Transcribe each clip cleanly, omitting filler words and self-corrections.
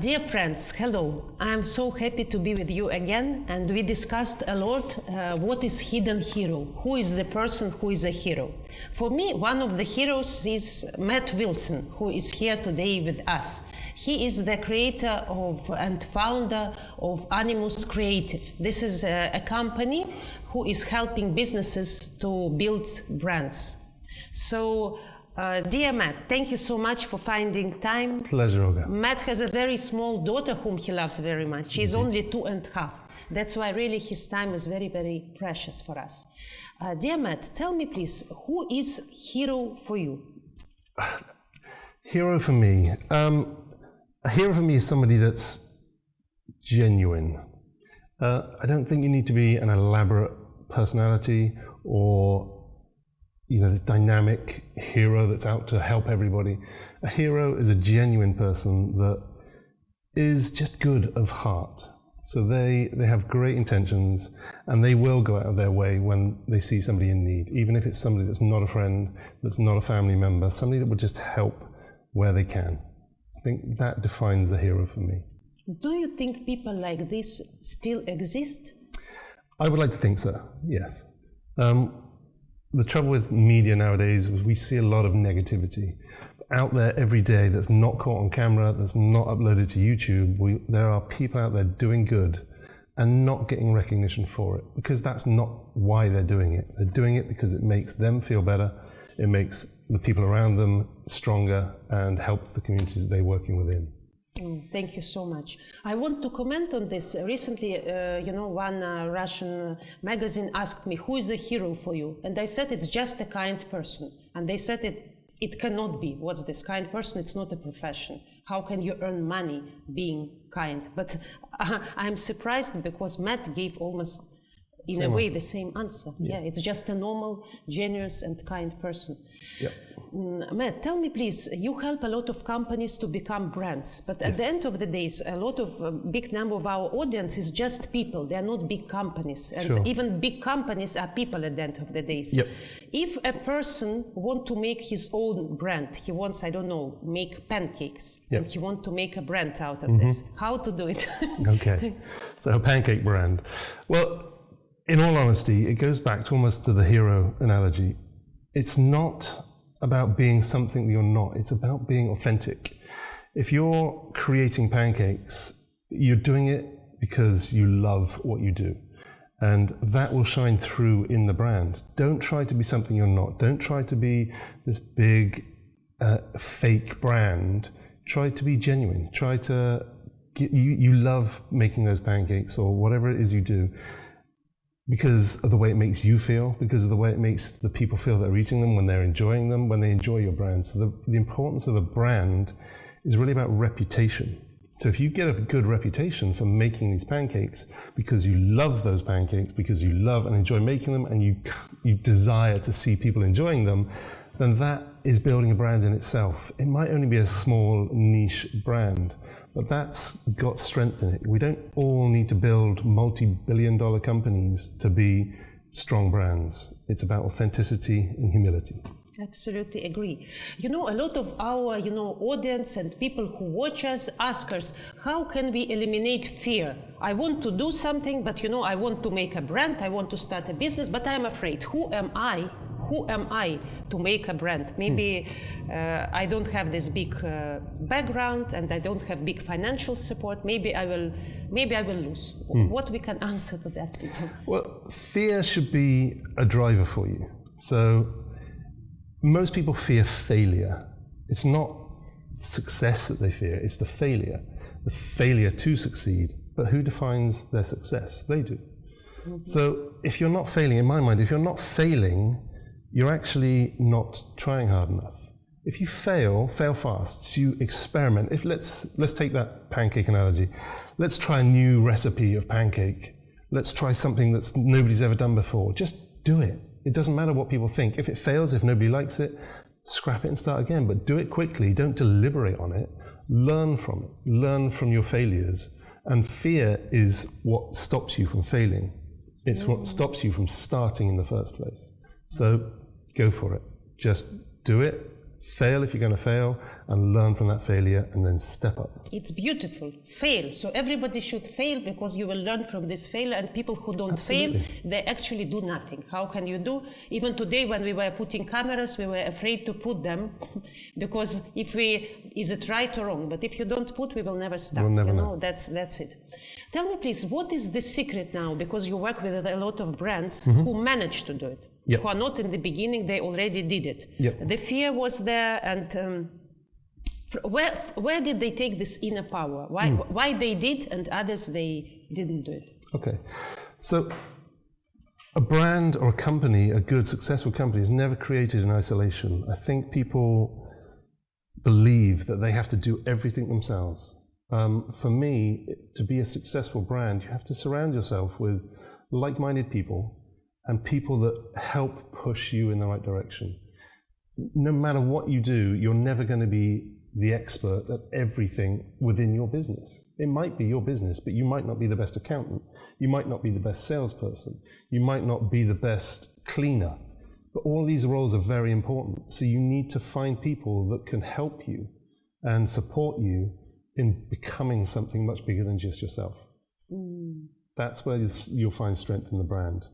Dear friends, hello. I'm so happy to be with you again, and we discussed a lot what is hidden hero, who is the person who is a hero. For me, one of the heroes is Matt Wilson, who is here today with us. He is the creator of and founder of Animus Creative. This is a company who is helping businesses to build brands. So, dear Matt, thank you so much for finding time. Pleasure, Olga. Matt has a very small daughter whom he loves very much. She's only 2.5. That's why really his time is very, very precious for us. Dear Matt, tell me please, who is hero for you? Hero for me? A hero for me is somebody that's genuine. I don't think you need to be an elaborate personality or this dynamic hero that's out to help everybody. A hero is a genuine person that is just good of heart. So they have great intentions and they will go out of their way when they see somebody in need, even if it's somebody that's not a friend, that's not a family member, somebody that would just help where they can. I think that defines the hero for me. Do you think people like this still exist? I would like to think so, yes. The trouble with media nowadays is we see a lot of negativity out there every day that's not caught on camera, that's not uploaded to YouTube. There are people out there doing good and not getting recognition for it because that's not why they're doing it. They're doing it because it makes them feel better, it makes the people around them stronger and helps the communities they're working within. Thank you so much. I want to comment on this. Recently, one Russian magazine asked me, who is the hero for you? And I said, it's just a kind person. And they said, it cannot be. What's this kind person? It's not a profession. How can you earn money being kind? But I'm surprised because Matt gave almost, in a way, the same answer. Yeah, it's just a normal, generous and kind person. Yep. Matt, tell me please, you help a lot of companies to become brands, but at the end of the day, a lot of big number of our audience is just people. They are not big companies, and even big companies are people at the end of the day. Yep. If a person wants to make his own brand, he wants, I don't know, make pancakes, and he wants to make a brand out of this, how to do it? Okay, so a pancake brand. Well, in all honesty, it goes back to almost to the hero analogy. It's not about being something you're not. It's about being authentic. If you're creating pancakes, you're doing it because you love what you do. And that will shine through in the brand. Don't try to be something you're not. Don't try to be this big fake brand. Try to be genuine. Try to you love making those pancakes or whatever it is you do, because of the way it makes you feel, because of the way it makes the people feel that are eating them, when they're enjoying them, when they enjoy your brand. So the importance of a brand is really about reputation. So if you get a good reputation for making these pancakes because you love those pancakes, because you love and enjoy making them, and you desire to see people enjoying them, then that is building a brand in itself. It might only be a small niche brand, but that's got strength in it. We don't all need to build multi-billion-dollar companies to be strong brands. It's about authenticity and humility. Absolutely agree. A lot of our, audience and people who watch us ask us, how can we eliminate fear? I want to do something, but I want to make a brand, I want to start a business, but I'm afraid. Who am I? Who am I to make a brand? Maybe I don't have this big background and I don't have big financial support. Maybe I will lose. What we can answer to that, people? Well, fear should be a driver for you. So most people fear failure. It's not success that they fear, it's the failure to succeed. But who defines their success? They do. So if you're not failing, in my mind, if you're not failing, you're actually not trying hard enough. If you fail fast. So you experiment. Let's take that pancake analogy. Let's try a new recipe of pancake. Let's try something that nobody's ever done before. Just do it. It doesn't matter what people think. If it fails, if nobody likes it, scrap it and start again. But do it quickly. Don't deliberate on it. Learn from it. Learn from your failures. And fear is what stops you from failing. It's what stops you from starting in the first place. So go for it. Just do it Fail if you're going to fail, and learn from that failure, and then step up. It's beautiful. Fail. So everybody should fail because you will learn from this failure. And people who don't Absolutely. fail, they actually do nothing. How can you do? Even today, when we were putting cameras, we were afraid to put them because is it right or wrong? But if you don't put, we will never start. We'll never know. That's it. Tell me, please, what is the secret now? Because you work with a lot of brands who managed to do it. Yep. Who are not in the beginning, they already did it. Yep. The fear was there, and where did they take this inner power? Why they did and others they didn't do it? Okay, so a brand or a company, a good, successful company, is never created in isolation. I think people believe that they have to do everything themselves. For me, to be a successful brand, you have to surround yourself with like-minded people and people that help push you in the right direction. No matter what you do, you're never going to be the expert at everything within your business. It might be your business, but you might not be the best accountant. You might not be the best salesperson. You might not be the best cleaner. But all these roles are very important. So you need to find people that can help you and support you in becoming something much bigger than just yourself. That's where you'll find strength in the brand.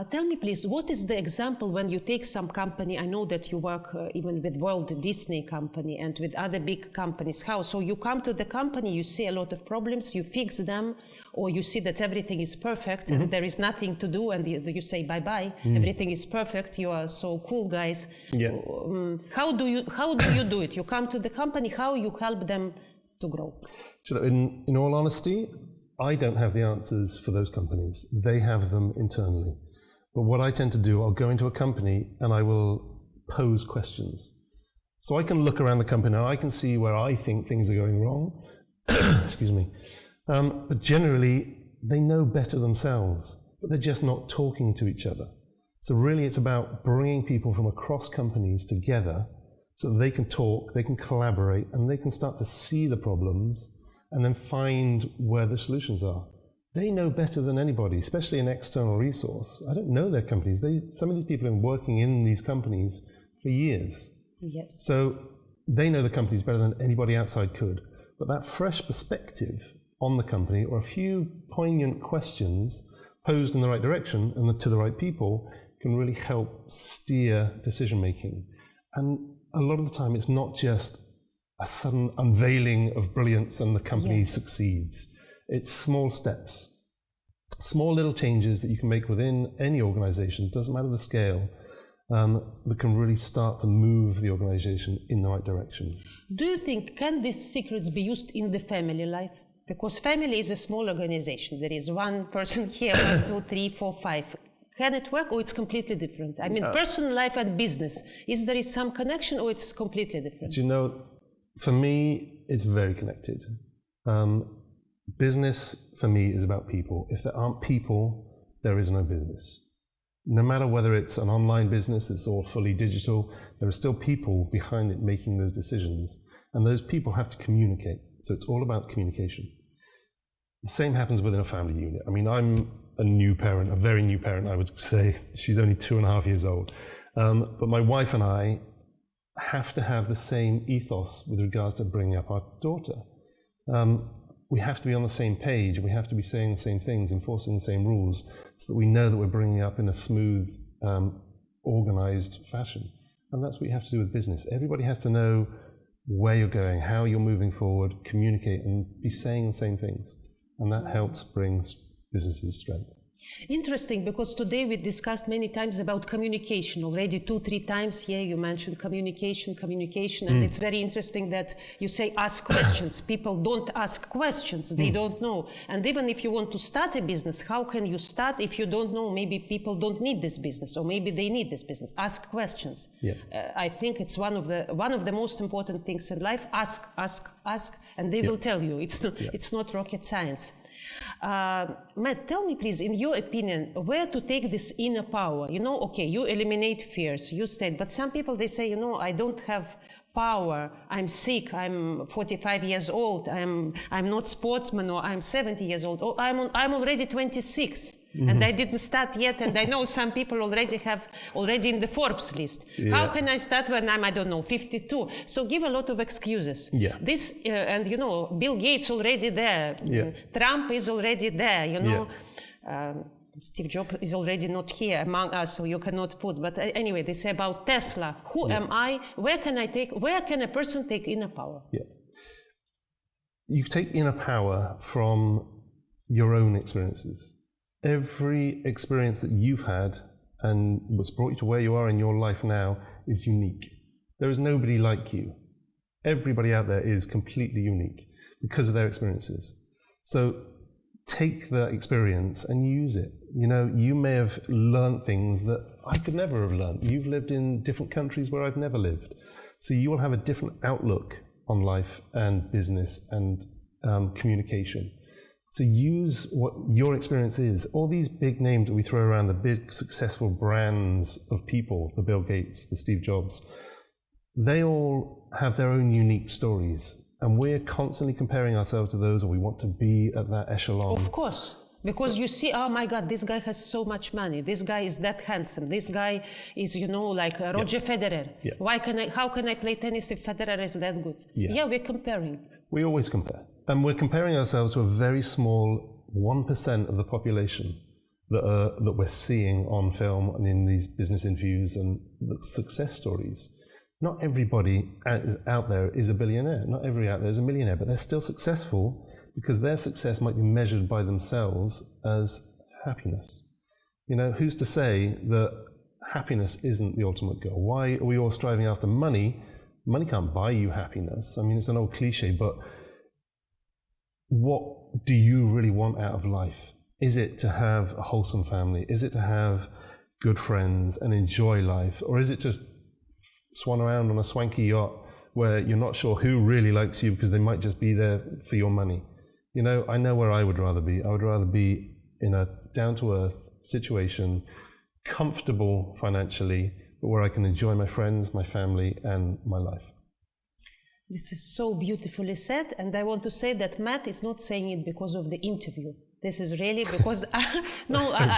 Tell me, please, what is the example when you take some company? I know that you work even with Walt Disney Company and with other big companies. How? So you come to the company, you see a lot of problems, you fix them, or you see that everything is perfect and there is nothing to do, and you say bye-bye, everything is perfect, you are so cool, guys. Yeah. How do you do it? You come to the company, how you help them to grow? So in all honesty, I don't have the answers for those companies. They have them internally. But what I tend to do, I'll go into a company and I will pose questions. So I can look around the company and I can see where I think things are going wrong. Excuse me. But generally, they know better themselves, but they're just not talking to each other. So really, it's about bringing people from across companies together so that they can talk, they can collaborate, and they can start to see the problems and then find where the solutions are. They know better than anybody, especially an external resource. I don't know their companies. Some of these people have been working in these companies for years. Yes. So they know the companies better than anybody outside could. But that fresh perspective on the company, or a few poignant questions posed in the right direction and to the right people, can really help steer decision making. And a lot of the time, it's not just a sudden unveiling of brilliance and the company succeeds. It's small steps, small little changes that you can make within any organization, doesn't matter the scale, that can really start to move the organization in the right direction. Do you think, can these secrets be used in the family life? Because family is a small organization. There is one person here, 1, 2, 3, 4, 5. Can it work, or it's completely different? I mean, personal life and business, there is some connection, or it's completely different? Do you know, for me, it's very connected. Business, for me, is about people. If there aren't people, there is no business. No matter whether it's an online business, it's all fully digital, there are still people behind it making those decisions. And those people have to communicate. So it's all about communication. The same happens within a family unit. I mean, I'm a new parent, a very new parent, I would say. She's only 2.5 years old. But my wife and I have to have the same ethos with regards to bringing up our daughter. We have to be on the same page, we have to be saying the same things, enforcing the same rules, so that we know that we're bringing up in a smooth, organized fashion. And that's what you have to do with business. Everybody has to know where you're going, how you're moving forward, communicate, and be saying the same things. And that helps bring businesses strength. Interesting, because today we discussed many times about communication. Already 2-3 times, you mentioned communication, and it's very interesting that you say ask questions. People don't ask questions, they don't know. And even if you want to start a business, how can you start if you don't know? Maybe people don't need this business, or maybe they need this business. Ask questions. Yeah. I think it's one of the most important things in life. Ask, and they will tell you. It's not rocket science. Matt, tell me please, in your opinion, where to take this inner power? You eliminate fears, you said, but some people, they say, I don't have power. I'm sick. I'm 45 years old. I'm not sportsman, or I'm 70 years old. Or I'm already 26, and I didn't start yet. And I know some people already in the Forbes list. Yeah. How can I start when I'm, I don't know, 52? So give a lot of excuses. Yeah. This and Bill Gates already there. Yeah. Trump is already there. Steve Jobs is already not here among us, so you cannot put. But anyway, they say about Tesla. Who am I? Where can a person take inner power? Yeah. You take inner power from your own experiences. Every experience that you've had and what's brought you to where you are in your life now is unique. There is nobody like you. Everybody out there is completely unique because of their experiences. So take that experience and use it. You may have learned things that I could never have learned. You've lived in different countries where I've never lived. So you will have a different outlook on life and business and communication. So use what your experience is. All these big names that we throw around, the big successful brands of people, the Bill Gates, the Steve Jobs, they all have their own unique stories. And we're constantly comparing ourselves to those, or we want to be at that echelon. Of course. Because you see, oh my God, this guy has so much money. This guy is that handsome. This guy is, like Roger Federer. Yeah. How can I play tennis if Federer is that good? Yeah, we're comparing. We always compare. And we're comparing ourselves to a very small 1% of the population that we're seeing on film and in these business interviews and the success stories. Not everybody out there is a billionaire. Not everybody out there is a millionaire, but they're still successful because their success might be measured by themselves as happiness. Who's to say that happiness isn't the ultimate goal? Why are we all striving after money? Money can't buy you happiness. I mean, it's an old cliche, but what do you really want out of life? Is it to have a wholesome family? Is it to have good friends and enjoy life? Or is it just swan around on a swanky yacht where you're not sure who really likes you because they might just be there for your money? I know where I would rather be. I would rather be in a down-to-earth situation, comfortable financially, but where I can enjoy my friends, my family, and my life. This is so beautifully said, and I want to say that Matt is not saying it because of the interview. This is really because,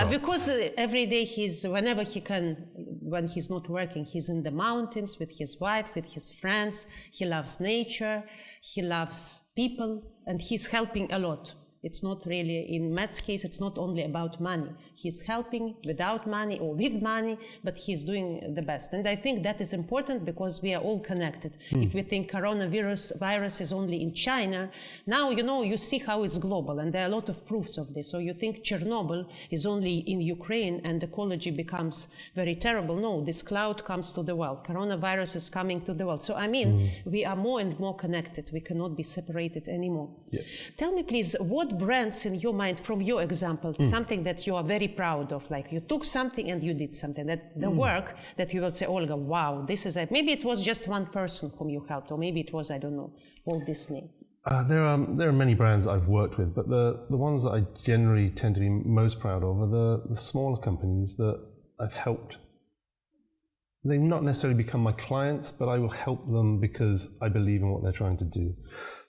because every day whenever he can, when he's not working, he's in the mountains with his wife, with his friends. He loves nature, he loves people, and he's helping a lot. It's not really, in Matt's case, it's not only about money. He's helping without money or with money, but he's doing the best. And I think that is important because we are all connected. If we think virus is only in China, now, you see how it's global, and there are a lot of proofs of this. So you think Chernobyl is only in Ukraine and ecology becomes very terrible. No, this cloud comes to the world. Coronavirus is coming to the world. So, we are more and more connected. We cannot be separated anymore. Yeah. Tell me, please, what brands in your mind, from your example, something that you are very proud of, like you took something and you did something, that the work that you will say, Olga, wow, this is it. Maybe it was just one person whom you helped, or maybe it was, I don't know, Walt Disney. There are many brands that I've worked with, but the ones that I generally tend to be most proud of are the smaller companies that I've helped. They've not necessarily become my clients, but I will help them because I believe in what they're trying to do.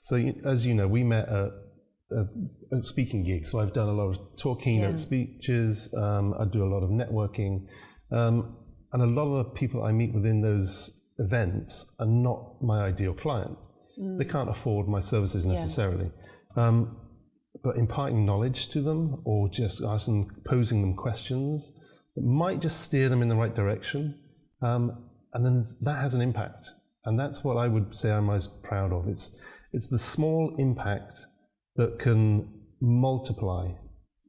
So as you know, we met at a speaking gig, so I've done a lot of keynote speeches, I do a lot of networking, and a lot of the people I meet within those events are not my ideal client. They can't afford my services necessarily, but imparting knowledge to them or just posing them questions that might just steer them in the right direction, and then that has an impact, and that's what I would say I'm most proud of. It's the small impact that can multiply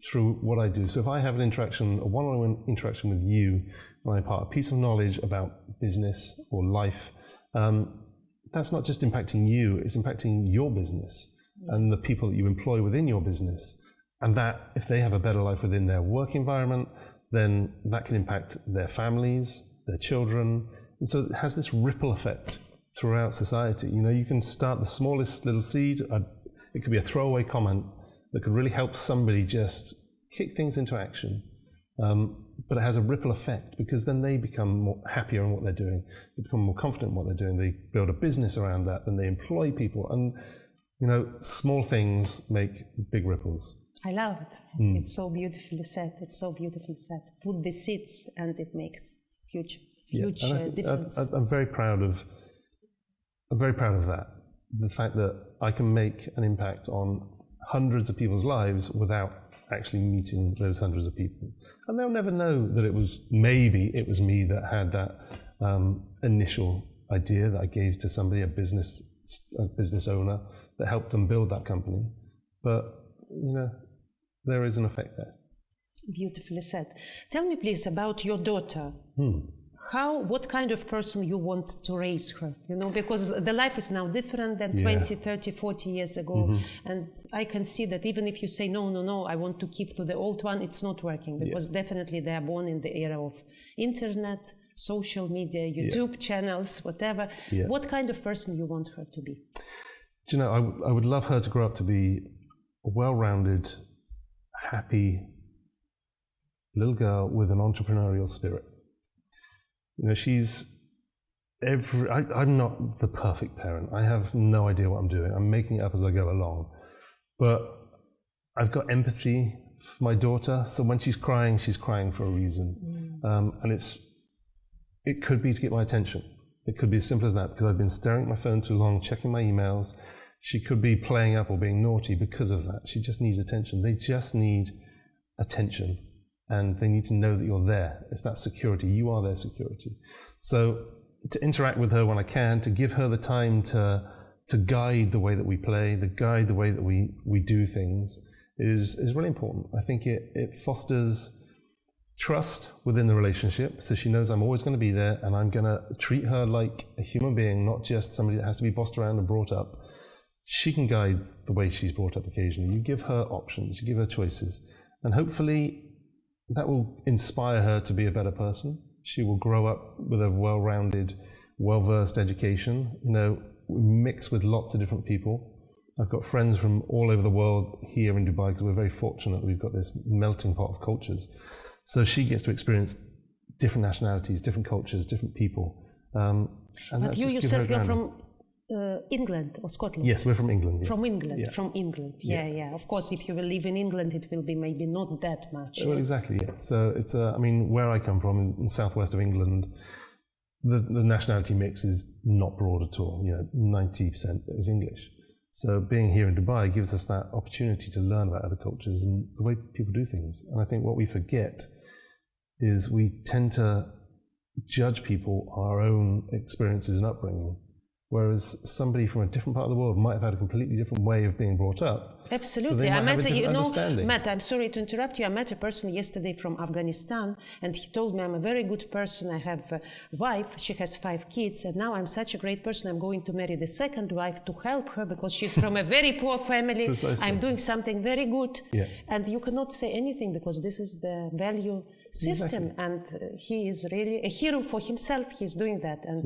through what I do. So if I have a one-on-one interaction with you, and I impart a piece of knowledge about business or life, that's not just impacting you, it's impacting your business and the people that you employ within your business. And that, if they have a better life within their work environment, then that can impact their families, their children. And so it has this ripple effect throughout society. You can start the smallest little seed. It could be a throwaway comment that could really help somebody just kick things into action. but it has a ripple effect, because then they become more happier in what they're doing, they become more confident in what they're doing, they build a business around that, then they employ people, and small things make big ripples. I love it. It's so beautifully said. It's so beautifully said. Put the seeds and it makes huge difference. I'm very proud of that. The fact that I can make an impact on hundreds of people's lives without actually meeting those hundreds of people. And they'll never know that it was me that had that initial idea that I gave to somebody, a business owner, that helped them build that company. But, there is an effect there. Beautifully said. Tell me, please, about your daughter. What kind of person you want to raise her? Because the life is now different than 20, 30, 40 years ago. And I can see that even if you say, no, I want to keep to the old one, it's not working. Because definitely they are born in the era of internet, social media, YouTube channels, whatever. What kind of person you want her to be? I would love her to grow up to be a well-rounded, happy little girl with an entrepreneurial spirit. I'm not the perfect parent. I have no idea what I'm doing. I'm making it up as I go along. But I've got empathy for my daughter. So when she's crying for a reason. And it could be to get my attention. It could be as simple as that, because I've been staring at my phone too long, checking my emails. She could be playing up or being naughty because of that. She just needs attention. They just need attention. And they need to know that you're there. It's that security. You are their security. So to interact with her when I can, to give her the time to guide the way that we play, to guide the way that we do things is really important. I think it fosters trust within the relationship. So she knows I'm always going to be there, and I'm going to treat her like a human being, not just somebody that has to be bossed around and brought up. She can guide the way she's brought up occasionally. You give her options, you give her choices, and hopefully that will inspire her to be a better person. She will grow up with a well-rounded, well-versed education. We mix with lots of different people. I've got friends from all over the world here in Dubai, because we're very fortunate. We've got this melting pot of cultures. So she gets to experience different nationalities, different cultures, different people. But you yourself, you're from England or Scotland? Yes, we're from England. Yeah. From England, from England. Yeah. Of course, if you will live in England, it will be maybe not that much. Well, exactly, yeah. So it's, where I come from, in the southwest of England, the nationality mix is not broad at all. 90% is English. So being here in Dubai gives us that opportunity to learn about other cultures and the way people do things. And I think what we forget is we tend to judge people on our own experiences and upbringing. Whereas somebody from a different part of the world might have had a completely different way of being brought up. Absolutely. So I met Matt, I'm sorry to interrupt you. I met a person yesterday from Afghanistan, and he told me, I'm a very good person. I have a wife. She has 5 kids, and now I'm such a great person. I'm going to marry the second wife to help her because she's from a very poor family. Precisely. I'm doing something very good. Yeah. And you cannot say anything because this is the value system. Exactly. And he is really a hero for himself. He's doing that. And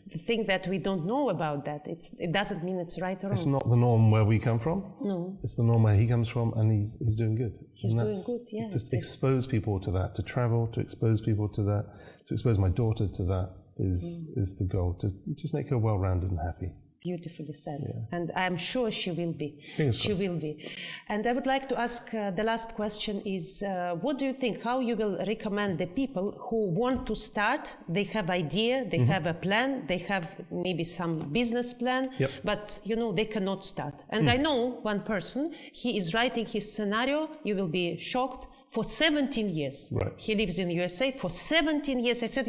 the thing that we don't know about that, it doesn't mean it's right or wrong. It's not the norm where we come from. No. It's the norm where he comes from, and he's doing good. He's doing good, yeah. To expose people to that, to travel, to expose people to that, to expose my daughter to that is the goal, to just make her well-rounded and happy. Beautifully said. Yeah. And I'm sure she will be. Fingers crossed. She will be. And I would like to ask, the last question is, what do you think, how you will recommend the people who want to start, they have idea, they have a plan, they have maybe some business plan, but they cannot start. And I know one person, he is writing his scenario, you will be shocked, for 17 years. Right. He lives in USA for 17 years. I said,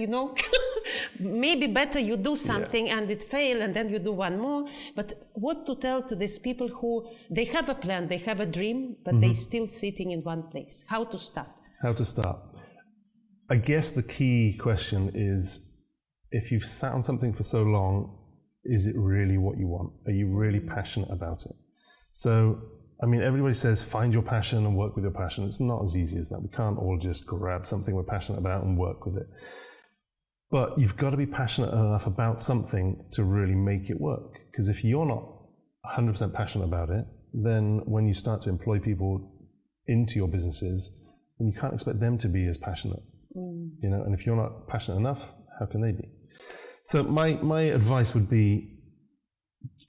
maybe better you do something and it fail and then you do one more. But what to tell to these people who, they have a plan, they have a dream, but they still sitting in one place? How to start? How to start? I guess the key question is, if you've sat on something for so long, is it really what you want? Are you really passionate about it? So, everybody says find your passion and work with your passion. It's not as easy as that. We can't all just grab something we're passionate about and work with it. But you've got to be passionate enough about something to really make it work. Because if you're not 100% passionate about it, then when you start to employ people into your businesses, then you can't expect them to be as passionate. You know, and if you're not passionate enough, how can they be? So my advice would be,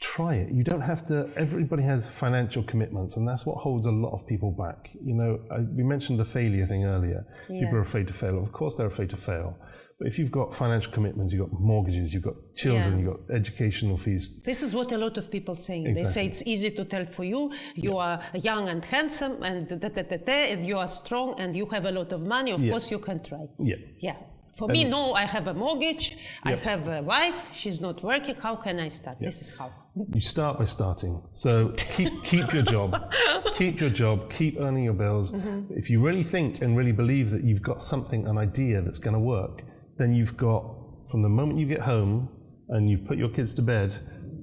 try it. You don't have to. Everybody has financial commitments, and that's what holds a lot of people back. You know, we mentioned the failure thing earlier. Yeah. People are afraid to fail. Of course, they're afraid to fail. But if you've got financial commitments, you've got mortgages, you've got children, Yeah. you've got educational fees. This is what a lot of people say. Exactly. They say it's easy to tell for you. You are young and handsome, and and you are strong, and you have a lot of money. Of course, you can try. Yeah. Yeah. For me, no, I have a mortgage, I have a wife, she's not working, how can I start? This is how. You start by starting. So keep your job, keep earning your bills. If you really think and really believe that you've got something, an idea that's going to work, then you've got, from the moment you get home and you've put your kids to bed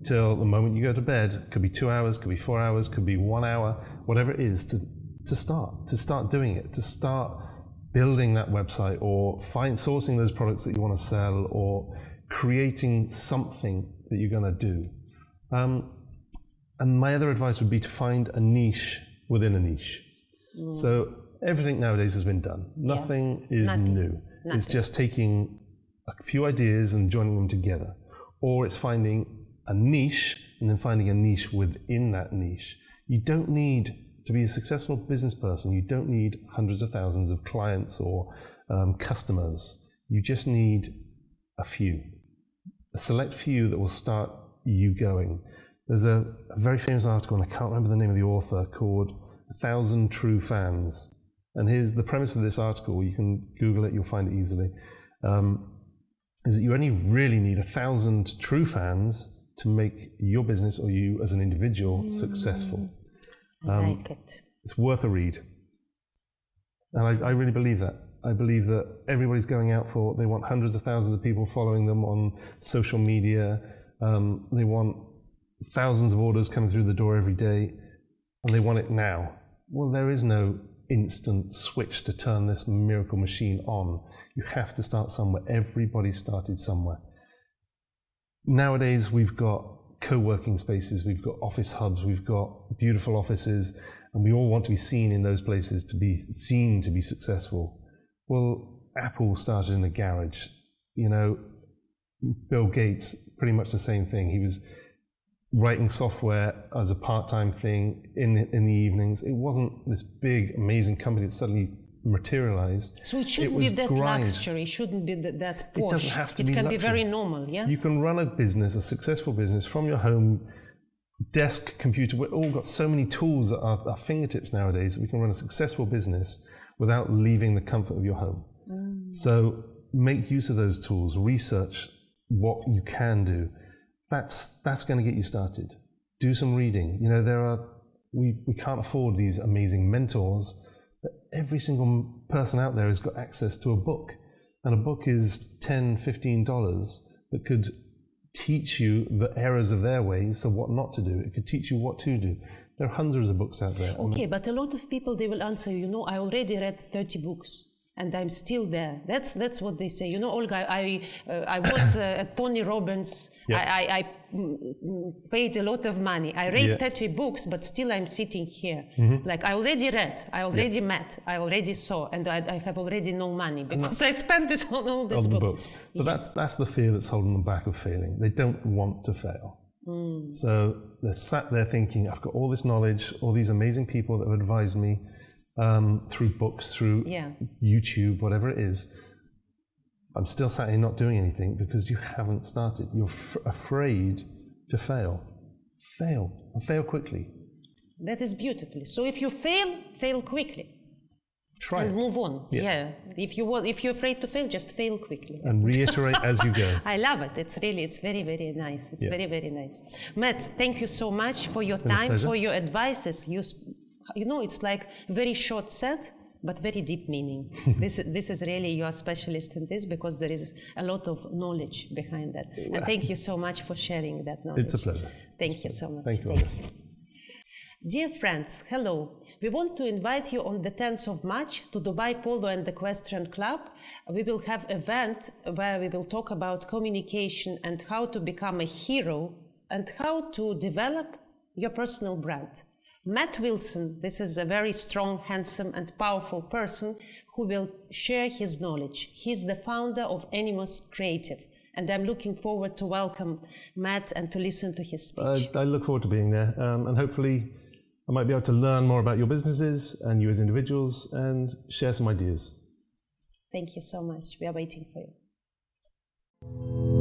till the moment you go to bed, could be 2 hours, could be 4 hours, could be 1 hour, whatever it is, to start doing it, to start building that website, or sourcing those products that you want to sell, or creating something that you're going to do. And my other advice would be to find a niche within a niche. So everything nowadays has been done. Nothing is new. It's just taking a few ideas and joining them together. Or it's finding a niche and then finding a niche within that niche. You don't need to be a successful business person, you don't need hundreds of thousands of clients or customers. You just need a select few that will start you going. There's a very famous article, and I can't remember the name of the author, called 1,000 True Fans. And here's the premise of this article. You can Google it, you'll find it easily. Is that you only really need 1,000 true fans to make your business or you as an individual successful. I like it. It's worth a read. And I really believe that. I believe that everybody's going out for, they want hundreds of thousands of people following them on social media. They want thousands of orders coming through the door every day, and they want it now. Well, there is no instant switch to turn this miracle machine on. You have to start somewhere. Everybody started somewhere. Nowadays, we've got co-working spaces, we've got office hubs, we've got beautiful offices, and we all want to be seen in those places, to be seen to be successful. Well, Apple started in a garage. You know, Bill Gates, pretty much the same thing. He was writing software as a part-time thing in the evenings. It wasn't this big, amazing company that suddenly materialized. So it shouldn't be that luxury, it shouldn't be that posh. It doesn't have to be luxury. It can be very normal, yeah? You can run a business, a successful business, from your home, desk, computer. We've all got so many tools at our fingertips nowadays that we can run a successful business without leaving the comfort of your home. So make use of those tools, research what you can do. That's going to get you started. Do some reading. You know, we can't afford these amazing mentors, but every single person out there has got access to a book. And a book is $10, $15 that could teach you the errors of their ways, so what not to do. It could teach you what to do. There are hundreds of books out there. Okay, but a lot of people, they will answer, you know, I already read 30 books. And I'm still there. That's what they say. You know, Olga, I was at Tony Robbins. Yeah. I paid a lot of money. I read 30 books, but still I'm sitting here. Like I already read, I already met, I already saw, and I have already no money because I spent this on all these books. But that's the fear that's holding them back of failing. They don't want to fail. So they're sat there thinking, I've got all this knowledge, all these amazing people that have advised me, through books, through YouTube, whatever it is. I'm still sat here not doing anything because you haven't started. You're afraid to fail. Fail, and fail quickly. That is beautifully. So if you fail quickly. Try and it. move on. Yeah. If you're afraid to fail, just fail quickly. And reiterate as you go. I love it. It's very, very nice. It's very, very nice. Matt, thank you so much for your time, for your advices. You know, it's like very short set, but very deep meaning. This is really, you are specialist in this because there is a lot of knowledge behind that. And thank you so much for sharing that knowledge. It's a pleasure. Thank you so much. Thank you. Dear friends, hello. We want to invite you on the 10th of March to Dubai Polo and Equestrian Club. We will have an event where we will talk about communication and how to become a hero and how to develop your personal brand. Matt Wilson, this is a very strong, handsome and powerful person who will share his knowledge. He's the founder of Animus Creative, and I'm looking forward to welcome Matt and to listen to his speech. I look forward to being there, and hopefully I might be able to learn more about your businesses and you as individuals and share some ideas. Thank you so much. We are waiting for you.